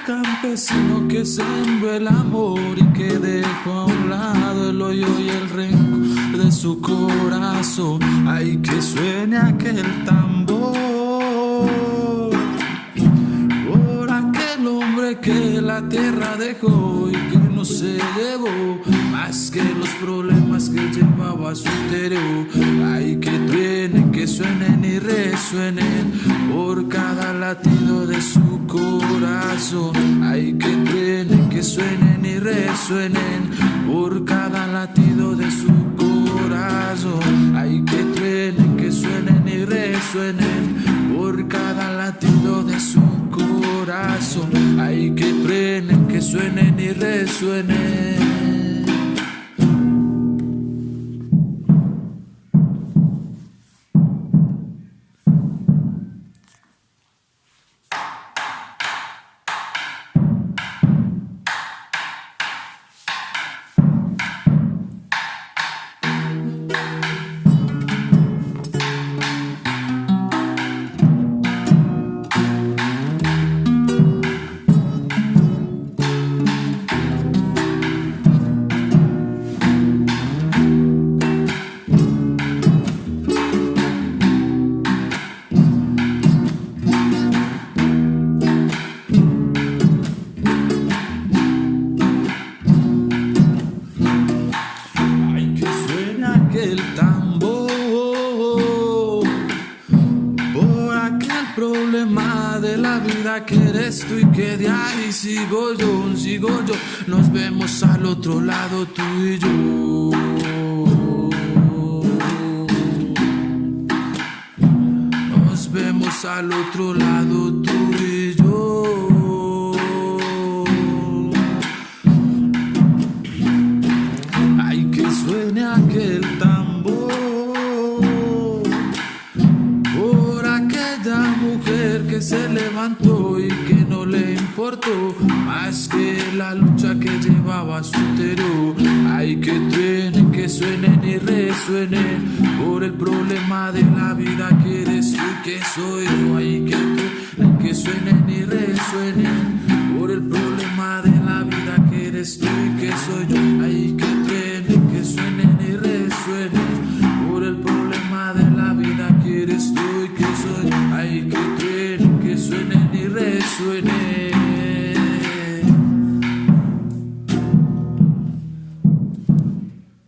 campesino que sembró el amor y que dejó a un lado el odio y el rencor de su corazón. Ay, que suene aquel tambor por aquel hombre que la tierra dejó y que no se llevó más que los problemas que llevaba a su interior. Ay, que truenen, que suenen y resuenen por cada latido de su corazón. Ay, que truenen, que suenen y resuenen por cada latido de su corazón. Ay, que truenen, que suenen y resuenen por cada latido de su corazón. Ay, que truenen, que suenen y resuenen. El tambor por aquel problema de la vida que eres tú y que de ahí sigo yo, nos vemos al otro lado tú y yo. Nos vemos al otro lado tú y yo. Ay, que suene aquel tambor por aquella mujer que se levantó y que no le importó más que la lucha que llevaba a su interior. Ay, que truenen, que suenen y resuenen por el problema de la vida que eres tú y que soy yo. Ay, que truenen, que suenen y resuenen por el problema de la vida que eres tú y que soy yo. Ay, que truenen, que suenen y resuenen por el problema de la vida que eres tú y que soy yo. Ay, que truenen, que suenen y resuenen